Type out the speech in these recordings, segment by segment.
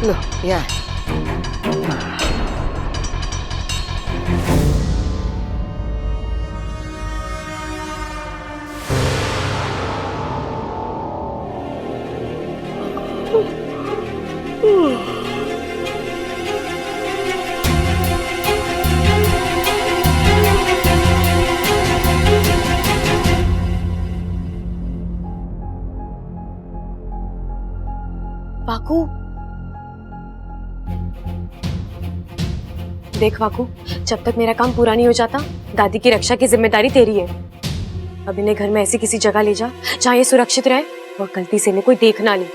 लो यहाँ है। वाकू, देख वाकू, जब तक मेरा काम पूरा नहीं हो जाता दादी की रक्षा की जिम्मेदारी तेरी है। अब इन्हें घर में ऐसी किसी जगह ले जा जहाँ ये सुरक्षित रहे और गलती से इन्हें कोई देख ना ले।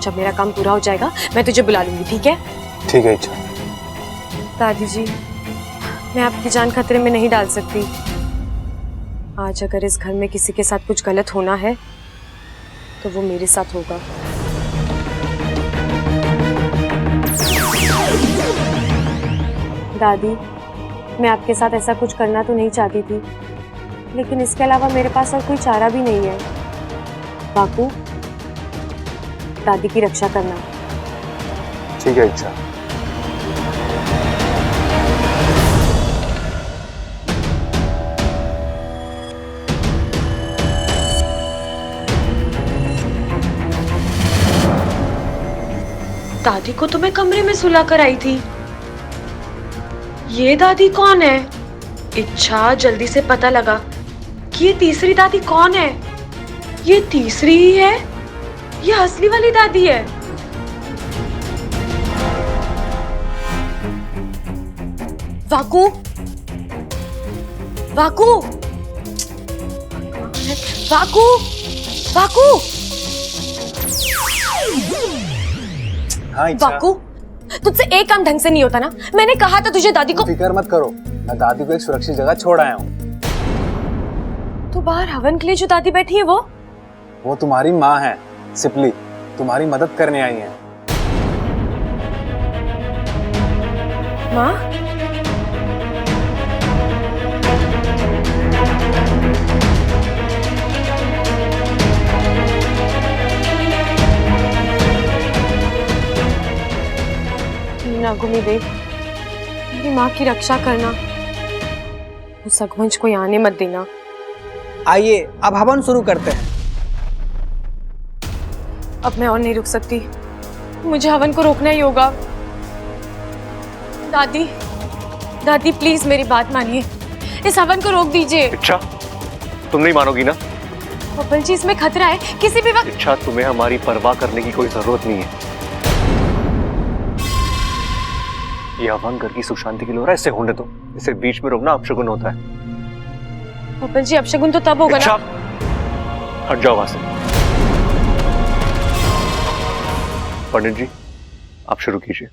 जब मेरा काम पूरा हो जाएगा मैं तुझे बुला लूंगी, ठीक है? ठीक है इच्छा। दादी जी, मैं आपकी जान खतरे में नहीं डाल सकती। आज अगर इस घर में किसी के साथ कुछ गलत होना है तो वो मेरे साथ होगा। दादी, मैं आपके साथ ऐसा कुछ करना तो नहीं चाहती थी, लेकिन इसके अलावा मेरे पास और कोई चारा भी नहीं है। बाकू, दादी की रक्षा करना। ठीक है इच्छा। दादी को तो मैं कमरे में सुला कर आई थी। ये दादी कौन है? इच्छा, जल्दी से पता लगा कि ये तीसरी दादी कौन है। ये तीसरी ही है, ये असली वाली दादी है। वाकू, वाकू, वाकू, वाकू, हाँ इच्छा। वाकू, तुझसे एक काम ढंग से नहीं होता ना। मैंने कहा था तुझे दादी को। फिक्र मत करो, मैं दादी को एक सुरक्षित जगह छोड़ आया हूँ। तो बाहर हवन के लिए जो दादी बैठी है वो तुम्हारी माँ है, सिपली, तुम्हारी मदद करने आई है। माँ? नागुनी देव, मेरी माँ की रक्षा करना। उस अगवंश को यहाँ आने मत देना। आइए अब हवन शुरू करते हैं। अब मैं और नहीं रुक सकती, मुझे हवन को रोकना ही होगा। दादी, दादी प्लीज मेरी बात मानिए, इस हवन को रोक दीजिए। इच्छा, तुम नहीं मानोगी ना? बब्बल जी, इसमें खतरा है, किसी भी वक्त। इच्छा, तुम्हें हमारी परवाह करने की कोई जरूरत नहीं है। यह हवन घर की सुख शांति के लिए हो रहा है, इसे होने दो। इसे बीच में रोकना अपशगुन होता है। बब्बल जी, अपशगुन तो तब होगा इच्छा, ना। हट जाओ वहां से। पंडित जी, आप शुरू कीजिए।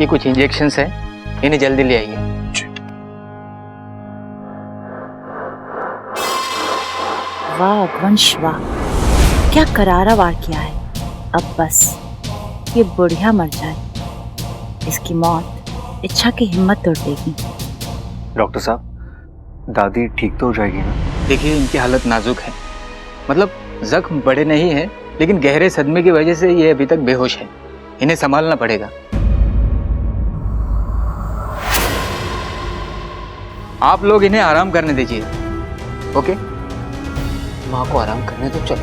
ये कुछ इंजेक्शंस है, इन्हें जल्दी ले आइए। वाह अगवंश वाह, क्या करारा वार किया है। अब बस ये बुढ़िया मर जाए, इसकी मौत इच्छा की हिम्मत तोड़ देगी। डॉक्टर साहब, दादी ठीक तो हो जाएगी ना? देखिए, इनकी हालत नाजुक है। मतलब जख्म बड़े नहीं है, लेकिन गहरे सदमे की वजह से ये अभी तक बेहोश है। इन्हें संभालना पड़ेगा। आप लोग इन्हें आराम करने दीजिए। ओके, माँ को आराम करने दो। चलो।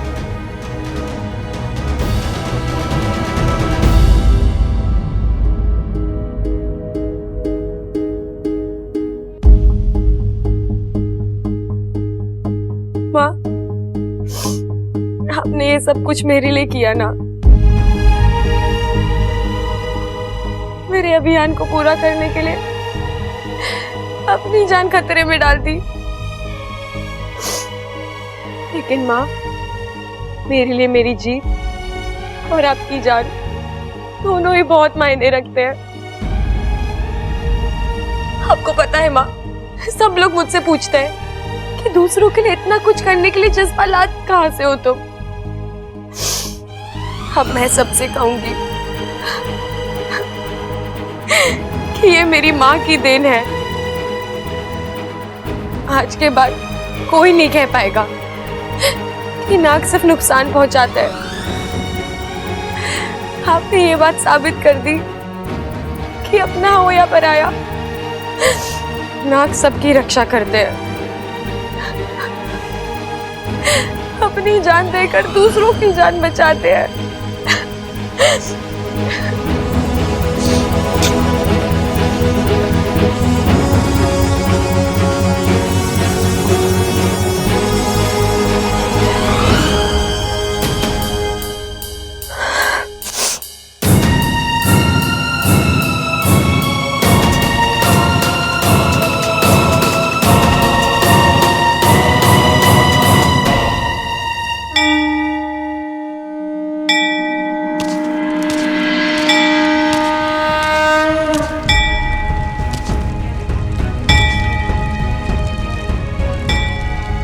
माँ, आपने ये सब कुछ मेरे लिए किया ना। मेरे अभियान को पूरा करने के लिए अपनी जान खतरे में डाल दी। लेकिन माँ, मेरे लिए मेरी जीत और आपकी जान दोनों ही बहुत मायने रखते हैं। आपको पता है माँ, सब लोग मुझसे पूछते हैं कि दूसरों के लिए इतना कुछ करने के लिए जज्बात कहाँ से हो तुम। अब मैं सबसे कहूंगी कि ये मेरी माँ की देन है। आज के बाद कोई नहीं कह पाएगा कि नाक सिर्फ नुकसान पहुंचाता है। आपने ये बात साबित कर दी कि अपना हो या पराया, नाक सबकी रक्षा करते हैं। अपनी जान देकर दूसरों की जान बचाते हैं।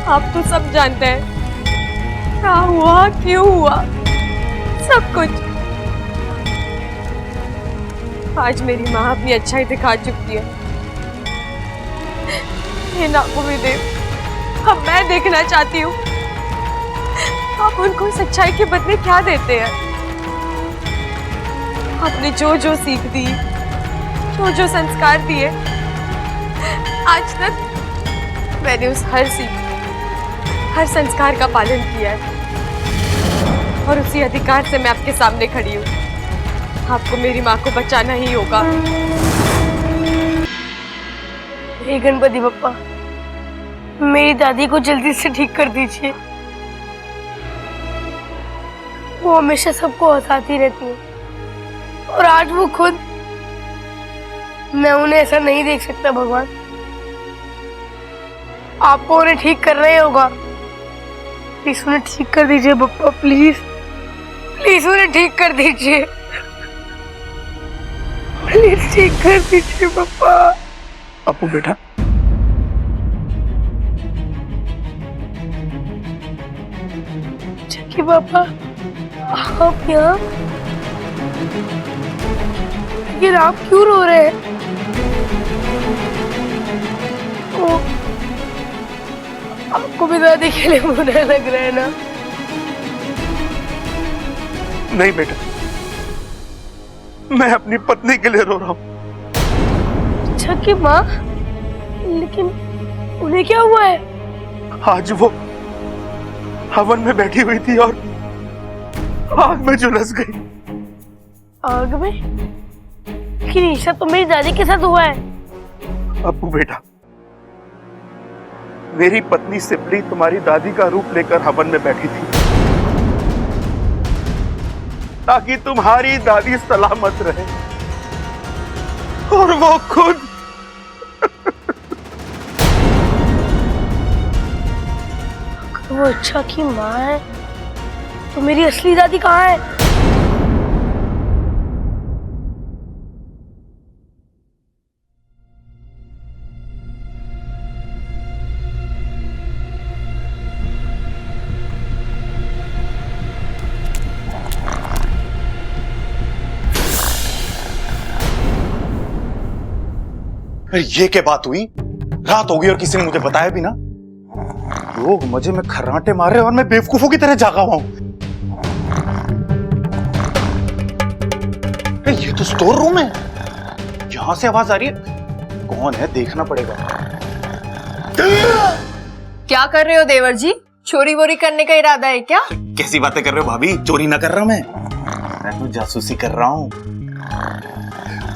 आप तो सब जानते हैं क्या हुआ, क्यों हुआ, सब कुछ। आज मेरी माँ अपनी अच्छाई दिखा चुकी है। ये नाको भी देव, अब मैं देखना चाहती हूँ आप उनको इस अच्छाई के बदले क्या देते हैं। आपने जो जो सीख दी, जो जो संस्कार दिए, आज तक मैंने उस हर संस्कार का पालन किया है और उसी अधिकार से मैं आपके सामने खड़ी हूँ। आपको मेरी माँ को बचाना ही होगा। हे गणपति बप्पा, मेरी दादी को जल्दी से ठीक कर दीजिए। वो हमेशा सबको हंसाती रहती है और आज वो खुद। मैं उन्हें ऐसा नहीं देख सकता भगवान। आपको उन्हें ठीक करना ही होगा। प्लीज उन्हें ठीक कर दीजिए बप्पा, प्लीज प्लीज उन्हें ठीक कर दीजिए। प्लीज ठीक कर दीजिए बप्पा। अपू बेटा, चकी पापा, आप यहाँ? लेकिन आप क्यों रो रहे हैं? ओ, आपको भी दादी के लिए बुरा लग रहा है ना? नहीं बेटा, मैं अपनी पत्नी के लिए रो रहा हूँ। अच्छा की माँ, लेकिन उन्हें क्या हुआ है? आज वो हवन में बैठी हुई थी और आग में झुलस गई। आग में? लेकिन ईशा तो मेरी दादी के साथ हुआ है। अप्पू बेटा, मेरी पत्नी सिपली तुम्हारी दादी का रूप लेकर हवन में बैठी थी ताकि तुम्हारी दादी सलामत रहे, और वो खुद वो अच्छा की माँ है तो मेरी असली दादी कहाँ है? अरे ये क्या बात हुई? रात हो गई और किसी ने मुझे बताया भी ना। लोग मजे में खर्राटे मार रहे हैं और मैं बेवकूफों की तरह जागा हुआ हूं। ये तो स्टोर रूम है, यहां से आवाज आ रही है। कौन है देखना पड़ेगा। क्या कर रहे हो देवर जी? चोरी वोरी करने का इरादा है क्या? कैसी बातें कर रहे हो भाभी? चोरी ना कर रहा मैं तो जासूसी कर रहा हूं।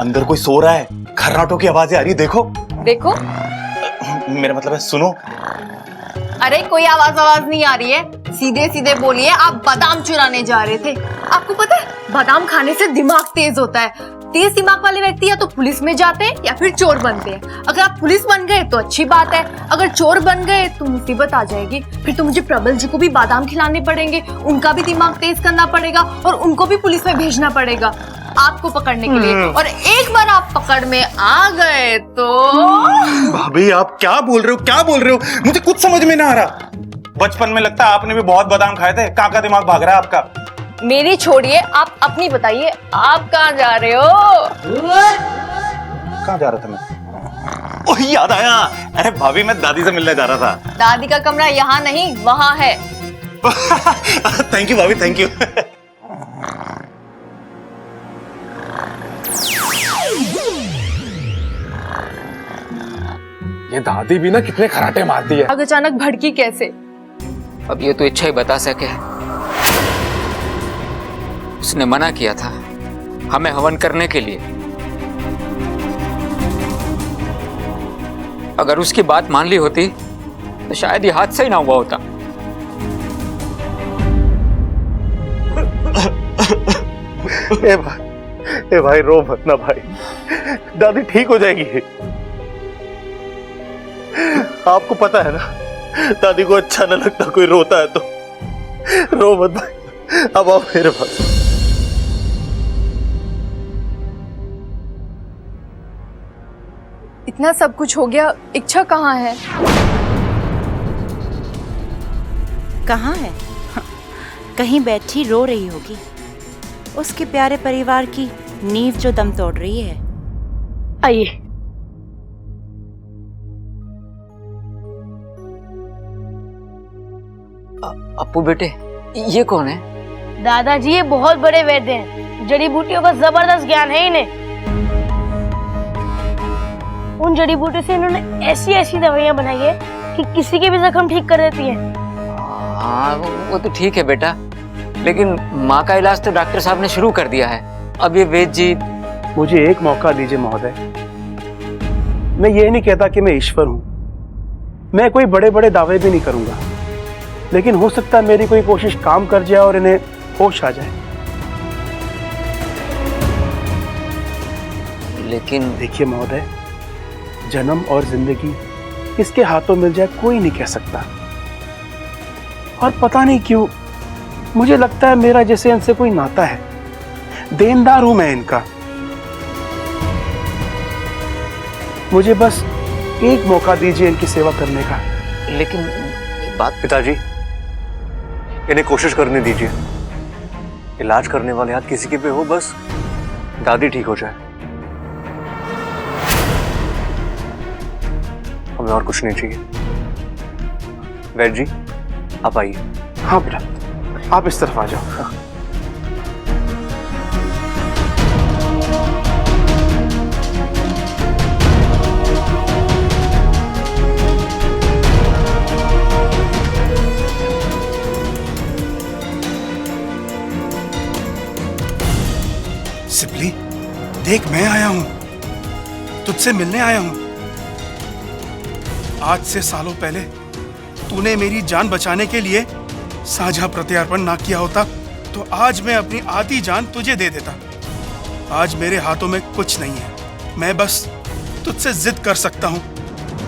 अंदर कोई सो रहा है, खर्राटों की आवाजें आ रही है। देखो देखो। मेरा मतलब है सुनो। अरे कोई आवाज नहीं आ रही है, सीधे सीधे बोलिए। आप बादाम चुराने जा रहे थे। आपको पता है बादाम खाने से दिमाग तेज होता है। तेज दिमाग वाले व्यक्ति या तो पुलिस में जाते हैं या फिर चोर बनते हैं। अगर आप पुलिस बन गए तो अच्छी बात है, अगर चोर बन गए तो मुसीबत आ जाएगी। फिर तो मुझे प्रबल जी को भी बादाम खिलाने पड़ेंगे, उनका भी दिमाग तेज करना पड़ेगा और उनको भी पुलिस में भेजना पड़ेगा आपको पकड़ने के लिए। और एक बार आप पकड़ में आ गए तो भाभी आप क्या बोल रहे हो, क्या बोल रहे हो? मुझे कुछ समझ में ना आ रहा। बचपन में लगता है आपने भी बहुत बादाम खाए थे। कहाँ का दिमाग भाग रहा है आपका? मेरी छोड़िए, आप अपनी बताइए, आप कहाँ जा रहे हो? कहाँ जा रहा था मैं? ओह याद आया। अरे भाभी मैं दादी से मिलने जा रहा था। दादी का कमरा यहाँ नहीं वहाँ है। थैंक यू भाभी, थैंक यू। ये दादी भी ना कितने खराटे मारती है। अब अचानक भड़की कैसे? अब ये तो इच्छा ही बता सके। उसने मना किया था हमें हवन करने के लिए। अगर उसकी बात मान ली होती तो शायद ये हादसा ही ना हुआ होता। ए भाई रो मत ना भाई, दादी ठीक हो जाएगी। आपको पता है ना दादी को अच्छा न लगता कोई रोता है तो। रो मत भाई, अब आओ मेरे पास। इतना सब कुछ हो गया, इच्छा कहाँ है? कहाँ है? कहीं बैठी रो रही होगी। उसके प्यारे परिवार की नींव जो दम तोड़ रही है। आइए। अप्पू बेटे, ये कौन है? दादाजी ये बहुत बड़े वैद्य हैं। जड़ी बूटियों का जबरदस्त ज्ञान है इन्हें। उन जड़ी बूटियों से इन्होंने ऐसी ऐसी दवाइयां बनाई है कि किसी के भी जख्म ठीक कर देती हैं। हाँ वो तो ठीक है बेटा, लेकिन माँ का इलाज तो डॉक्टर साहब ने शुरू कर दिया है। अब ये वैद्य जी। मुझे एक मौका दीजिए महोदय। मैं ये नहीं कहता कि मैं ईश्वर हूं, मैं कोई बड़े बड़े दावे भी नहीं करूंगा, लेकिन हो सकता है मेरी कोई कोशिश काम कर जाए और इन्हें होश आ जाए। लेकिन देखिए महोदय, जन्म और जिंदगी किसके हाथों मिल जाए कोई नहीं कह सकता। और पता नहीं क्यों मुझे लगता है मेरा जैसे इनसे कोई नाता है। देनदार हूं मैं इनका। मुझे बस एक मौका दीजिए इनकी सेवा करने का। लेकिन बात पिताजी, इन्हें कोशिश करने दीजिए। इलाज करने वाले हाथ किसी के पे हो, बस दादी ठीक हो जाए। हमें और कुछ नहीं चाहिए। वैद्य जी आप आइए। हाँ बेटा, आप इस तरफ आ जाओ। सिपली, देख मैं आया हूं, तुझसे मिलने आया हूं। आज से सालों पहले तूने मेरी जान बचाने के लिए साझा प्रत्यार्पण ना किया होता तो आज मैं अपनी आधी जान तुझे दे देता। आज मेरे हाथों में कुछ नहीं है, मैं बस तुझसे जिद कर सकता हूं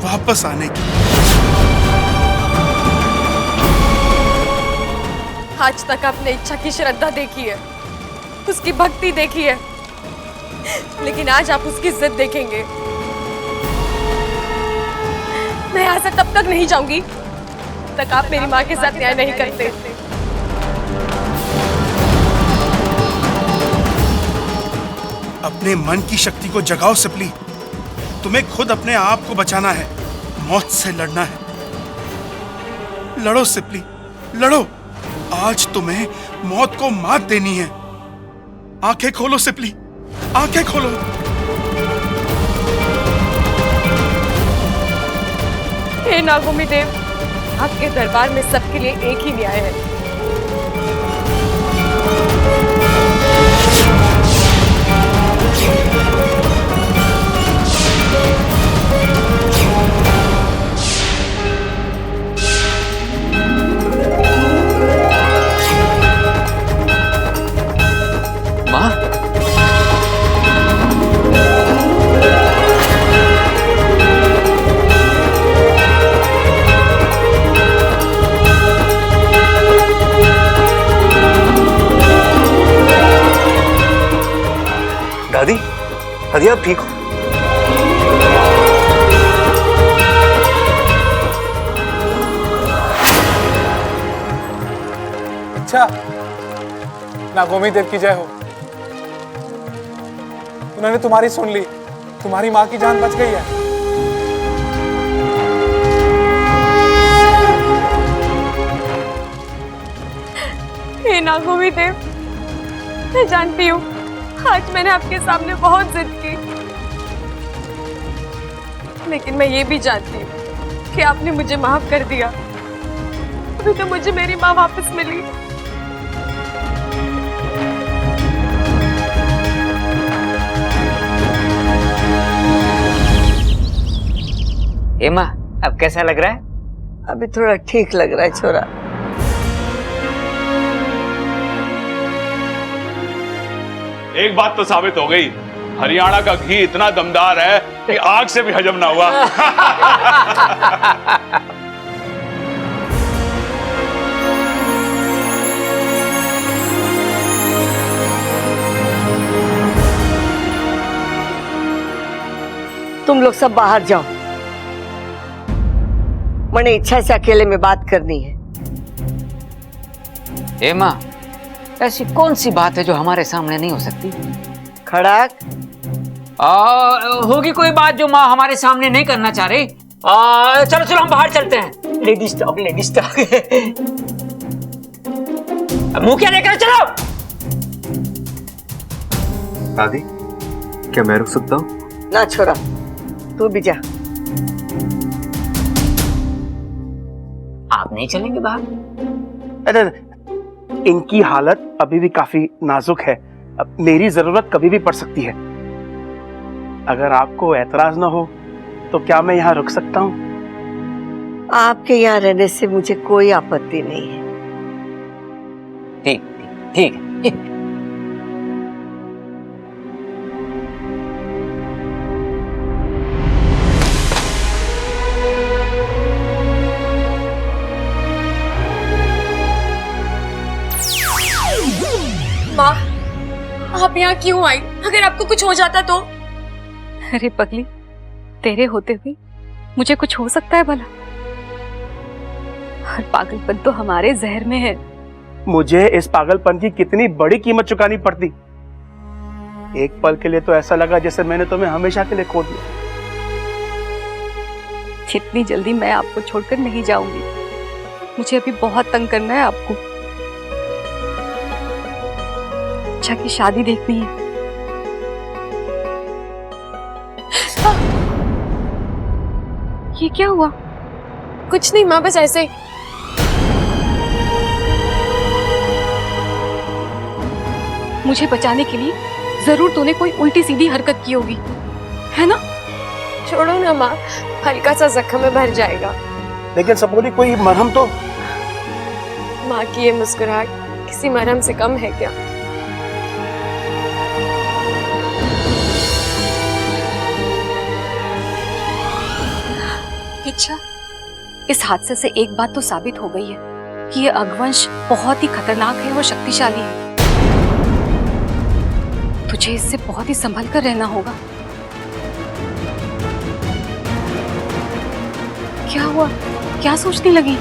वापस आने की। आज तक आपने इच्छा की श्रद्धा देखी है, उसकी भक्ति देखी है, लेकिन आज आप उसकी जिद देखेंगे। मैं यहाँ से तब तक नहीं जाऊंगी तक आप मेरी माँ के साथ न्याय नहीं करते। अपने मन की शक्ति को जगाओ सिपली। तुम्हें खुद अपने आप को बचाना है, मौत से लड़ना है। लड़ो सिपली, लड़ो। आज तुम्हें मौत को मात देनी है। आंखें खोलो सिपली, आंखें खोलो। हे नागोमी देव, आपके दरबार में सबके लिए एक ही न्याय है। माँ, दादी, दादी आप ठीक हो? अच्छा, नागोमी देव की जय हो। उन्होंने तुम्हारी सुन ली, तुम्हारी माँ की जान बच गई है। हे नागोमी देव, मैं जानती हूँ आज मैंने आपके सामने बहुत जिद की, लेकिन मैं ये भी जानती हूँ कि आपने मुझे माफ कर दिया। अभी तो मुझे मेरी माँ वापस मिली। ए माँ, अब कैसा लग रहा है? अभी थोड़ा ठीक लग रहा है छोरा। एक बात तो साबित हो गई, हरियाणा का घी इतना दमदार है कि आग से भी हजम ना हुआ। तुम लोग सब बाहर जाओ, मैंने इच्छा से अकेले में बात करनी है। ए माँ, ऐसी कौन सी बात है जो हमारे सामने नहीं हो सकती? खड़ाक, होगी कोई बात जो माँ हमारे सामने नहीं करना चाह रही? चलो चलो हम बाहर चलते हैं। Ladies talk, ladies talk. मुंह क्या लेकर चलो। दादी, क्या मैं रुक सकता हूँ? ना छोरा, तू भी जा। आप नहीं चलेंगे बाहर? अरे इनकी हालत अभी भी काफी नाजुक है, अब मेरी जरूरत कभी भी पड़ सकती है। अगर आपको ऐतराज ना हो तो क्या मैं यहाँ रुक सकता हूँ? आपके यहाँ रहने से मुझे कोई आपत्ति नहीं है। ठीक ठीक ठीक। माँ, आप यहाँ क्यों आई? अगर आपको कुछ हो जाता तो? अरे पगली, तेरे होते हुए मुझे कुछ हो सकता है भला? हर पागलपन तो हमारे जहर में है। मुझे इस पागलपन की कितनी बड़ी कीमत चुकानी पड़ती। एक पल के लिए तो ऐसा लगा जैसे मैंने तुम्हें हमेशा के लिए खो दिया। जितनी जल्दी मैं आपको छोड़कर नहीं जाऊंगी। मुझे अभी बहुत तंग करना है आपको। अच्छा की शादी देखनी है। ये क्या हुआ? कुछ नहीं माँ, बस ऐसे ही। मुझे बचाने के लिए जरूर तूने कोई उल्टी सीधी हरकत की होगी, है ना? छोड़ो ना माँ, हल्का सा जख्म में भर जाएगा। लेकिन सपोरी कोई मरहम तो। माँ की ये मुस्कुराहट किसी मरहम से कम है क्या? अच्छा, इस हादसे से एक बात तो साबित हो गई है कि ये अघवंश बहुत ही खतरनाक है और शक्तिशाली है। तुझे इससे बहुत ही संभल कर रहना होगा। क्या हुआ? क्या सोचने लगी?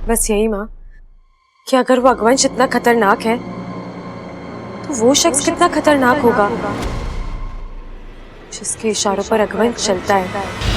बस यही माँ कि अगर वो अघवंश इतना खतरनाक है तो वो शख्स कितना खतरनाक होगा जिसके इशारों पर अगवंश चलता है।